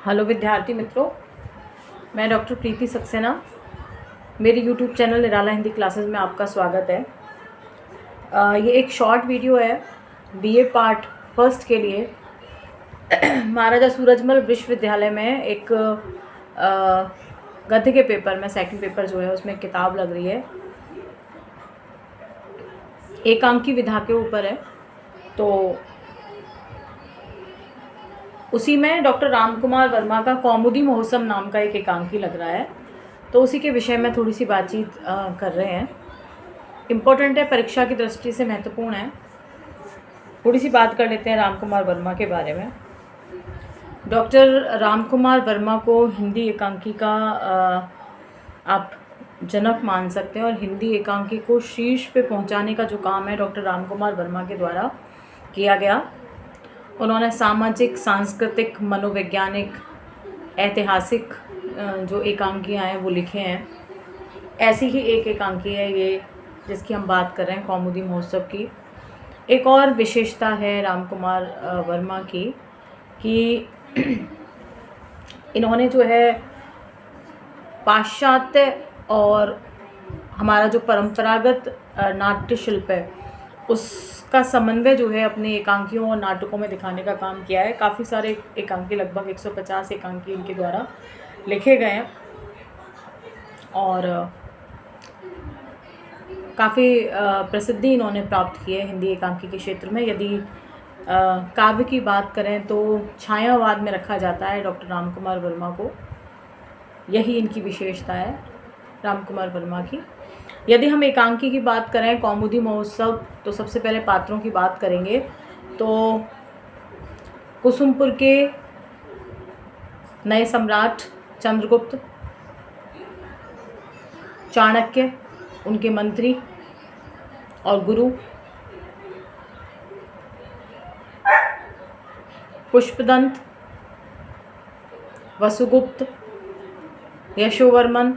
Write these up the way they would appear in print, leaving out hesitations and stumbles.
Hello विद्यार्थी मित्रों, मैं डॉक्टर प्रीति सक्सेना। मेरे यूट्यूब चैनल निराला हिंदी क्लासेस में आपका स्वागत है। ये एक शॉर्ट वीडियो है बीए पार्ट फर्स्ट के लिए। महाराजा सूरजमल विश्वविद्यालय में एक गद्य के पेपर में सेकंड पेपर जो है उसमें किताब लग रही है, एकांकी विधा के ऊपर है। तो उसी में डॉक्टर रामकुमार वर्मा का कौमुदी महोत्सव नाम का एक एकांकी लग रहा है, तो उसी के विषय में थोड़ी सी बातचीत कर रहे हैं। इम्पोर्टेंट है, परीक्षा की दृष्टि से महत्वपूर्ण है। थोड़ी सी बात कर लेते हैं रामकुमार वर्मा के बारे में। डॉक्टर रामकुमार वर्मा को हिंदी एकांकी का आप जनक मान सकते हैं, और हिंदी एकांकी को शीर्ष पे पहुंचाने का जो काम है डॉक्टर रामकुमार वर्मा के द्वारा किया गया। उन्होंने सामाजिक, सांस्कृतिक, मनोवैज्ञानिक, ऐतिहासिक जो एकांकियाँ हैं वो लिखे हैं। ऐसी ही एक एकांकी है ये जिसकी हम बात कर रहे हैं, कौमुदी महोत्सव की। एक और विशेषता है रामकुमार वर्मा की कि इन्होंने जो है पाश्चात्य और हमारा जो परंपरागत नाट्य शिल्प है उसका समन्वय जो है अपने एकांकियों और नाटकों में दिखाने का काम किया है। काफ़ी सारे एकांकी, लगभग 150 एकांकी इनके द्वारा लिखे गए हैं और काफ़ी प्रसिद्धि इन्होंने प्राप्त की है हिंदी एकांकी के क्षेत्र में। यदि काव्य की बात करें तो छायावाद में रखा जाता है डॉक्टर रामकुमार वर्मा को। यही इनकी विशेषता है रामकुमार वर्मा की। यदि हम एकांकी की बात करें, कौमुदी महोत्सव, तो सबसे पहले पात्रों की बात करेंगे तो कुसुमपुर के नए सम्राट चंद्रगुप्त, चाणक्य, उनके मंत्री और गुरु, पुष्पदंत, वसुगुप्त, यशोवर्मन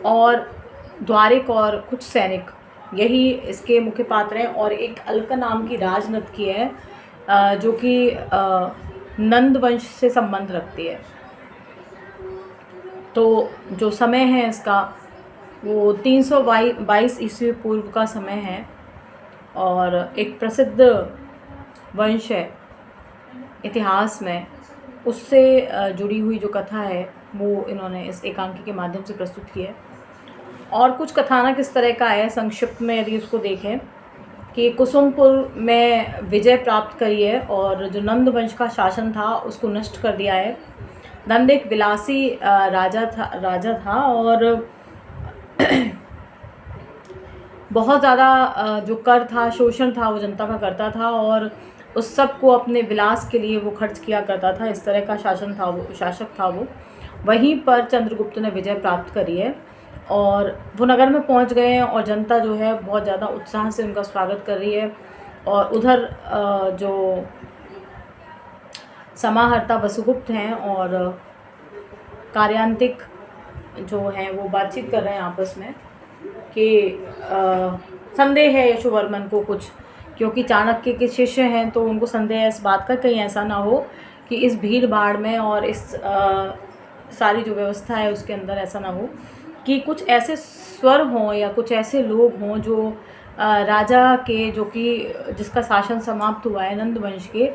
और द्वारिक और कुछ सैनिक, यही इसके मुख्य पात्र हैं। और एक अलका नाम की राजनर्तकी है जो कि नंद वंश से संबंध रखती है। तो जो समय है इसका वो 322 ईस्वी पूर्व का समय है, और एक प्रसिद्ध वंश है इतिहास में, उससे जुड़ी हुई जो कथा है वो इन्होंने इस एकांकी के माध्यम से प्रस्तुत की है। और कुछ कथानक इस तरह का है, संक्षिप्त में यदि उसको देखें, कि कुसुमपुर में विजय प्राप्त करी है और जो नंद वंश का शासन था उसको नष्ट कर दिया है। नंद एक विलासी राजा था और बहुत ज़्यादा जो कर था, शोषण था, वो जनता का करता था और उस सब को अपने विलास के लिए वो खर्च किया करता था। इस तरह का शासक था वो। वहीं पर चंद्रगुप्त ने विजय प्राप्त करी है और वो नगर में पहुंच गए हैं और जनता जो है बहुत ज़्यादा उत्साह से उनका स्वागत कर रही है। और उधर जो समाहर्ता वसुगुप्त हैं और कार्यांतिक जो हैं वो बातचीत कर रहे हैं आपस में कि संदेह है यशोवर्मन को कुछ, क्योंकि चाणक्य के शिष्य हैं, तो उनको संदेह है इस बात का कहीं ऐसा ना हो कि इस भीड़ भाड़ में और इस सारी जो व्यवस्था है उसके अंदर ऐसा ना हो कि कुछ ऐसे स्वर हों या कुछ ऐसे लोग हों जो राजा के, जो कि जिसका शासन समाप्त हुआ है नंद वंश के,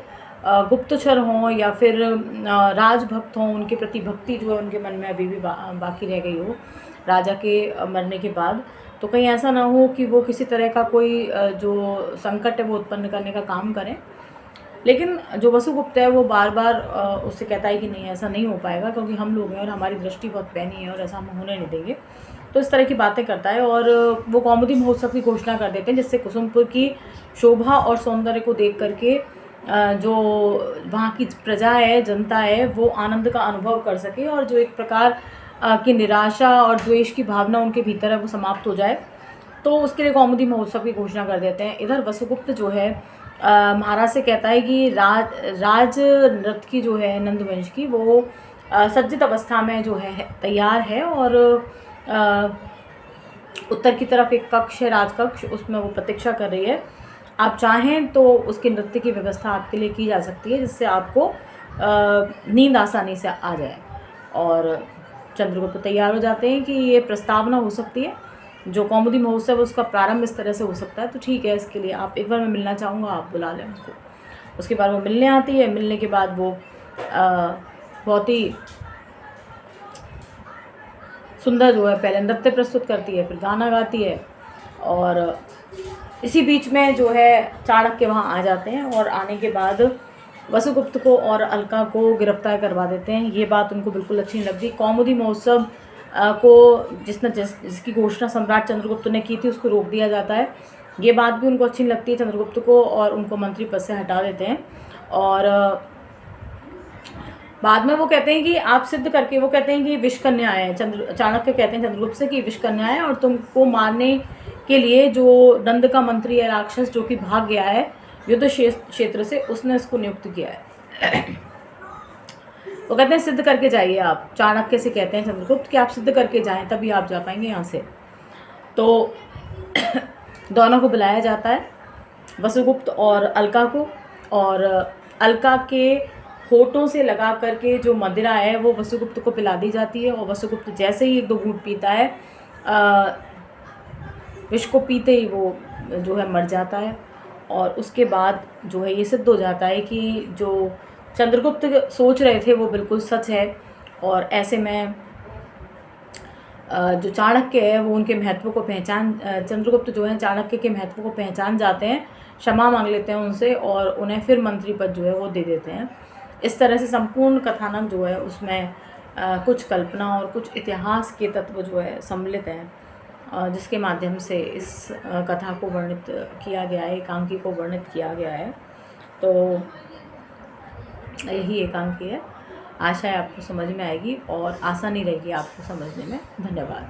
गुप्तचर हों या फिर राजभक्त हों, उनके प्रति भक्ति जो है उनके मन में अभी भी बाकी रह गई हो राजा के मरने के बाद। तो कहीं ऐसा ना हो कि वो किसी तरह का कोई जो संकट है वो उत्पन्न करने का काम करें। लेकिन जो वसुगुप्त है वो बार बार उससे कहता है कि नहीं, ऐसा नहीं हो पाएगा, क्योंकि हम लोग हैं और हमारी दृष्टि बहुत पैनी है और ऐसा हम होने नहीं देंगे। तो इस तरह की बातें करता है और वो कौमुदी महोत्सव की घोषणा कर देते हैं, जिससे कुसुमपुर की शोभा और सौंदर्य को देख करके जो वहाँ की प्रजा है, जनता है, वो आनंद का अनुभव कर सके और जो एक प्रकार की निराशा और द्वेष की भावना उनके भीतर है वो समाप्त हो जाए। तो उसके लिए कौमुदी महोत्सव की घोषणा कर देते हैं। इधर वसुगुप्त जो है महाराज से कहता है कि राज नर्तकी जो है नंदवंश की, वो सज्जित अवस्था में जो है तैयार है और उत्तर की तरफ एक कक्ष है, राजकक्ष, उसमें वो प्रतीक्षा कर रही है। आप चाहें तो उसके नृत्य की व्यवस्था आपके लिए की जा सकती है, जिससे आपको नींद आसानी से आ जाए। और चंद्रगुप्त तैयार हो जाते हैं कि ये प्रस्तावना हो सकती है, जो कौमुदी महोत्सव उसका प्रारंभ इस तरह से हो सकता है, तो ठीक है, इसके लिए आप एक बार मैं मिलना चाहूँगा, आप बुला लें उनको। उसके बाद वो मिलने आती है। मिलने के बाद वो बहुत ही सुंदर जो है पहले नृत्य प्रस्तुत करती है, फिर गाना गाती है। और इसी बीच में जो है चाणक्य वहाँ आ जाते हैं और आने के बाद वसुगुप्त को और अलका को गिरफ्तार करवा देते हैं। ये बात उनको बिल्कुल अच्छी नहीं लगती। कौमुदी महोत्सव को जिसकी घोषणा सम्राट चंद्रगुप्त ने की थी, उसको रोक दिया जाता है। ये बात भी उनको अच्छी नहीं लगती है चंद्रगुप्त को, और उनको मंत्री पद से हटा देते हैं। और बाद में वो कहते हैं कि आप सिद्ध करके, वो कहते हैं कि विषकन्या है, चाणक्य कहते हैं चंद्रगुप्त से कि विषकन्या है, और तुमको मारने के लिए जो नंद का मंत्री है राक्षस, जो कि भाग गया है युद्ध क्षेत्र से, उसने इसको नियुक्त किया है। वो कहते हैं सिद्ध करके जाइए आप। चाणक्य से कहते हैं चंद्रगुप्त कि आप सिद्ध करके जाएं, तभी आप जा पाएंगे यहाँ से। तो दोनों को बुलाया जाता है, वसुगुप्त और अलका को, और अलका के होठों से लगा करके जो मदिरा है वो वसुगुप्त को पिला दी जाती है। और वसुगुप्त जैसे ही 1-2 घूंट पीता है, विष को पीते ही वो जो है मर जाता है। और उसके बाद जो है ये सिद्ध हो जाता है कि जो चंद्रगुप्त सोच रहे थे वो बिल्कुल सच है। और ऐसे में जो चाणक्य है वो उनके महत्व को चंद्रगुप्त जो है चाणक्य के महत्व को पहचान जाते हैं, क्षमा मांग लेते हैं उनसे, और उन्हें फिर मंत्री पद जो है वो दे देते हैं। इस तरह से संपूर्ण कथानक जो है उसमें कुछ कल्पना और कुछ इतिहास के तत्व जो है सम्मिलित हैं, जिसके माध्यम से इस कथा को वर्णित किया गया है, एकांकी को वर्णित किया गया है। तो यही एकांकी है। आशा है आपको समझ में आएगी और आसानी रहेगी आपको समझने में। धन्यवाद।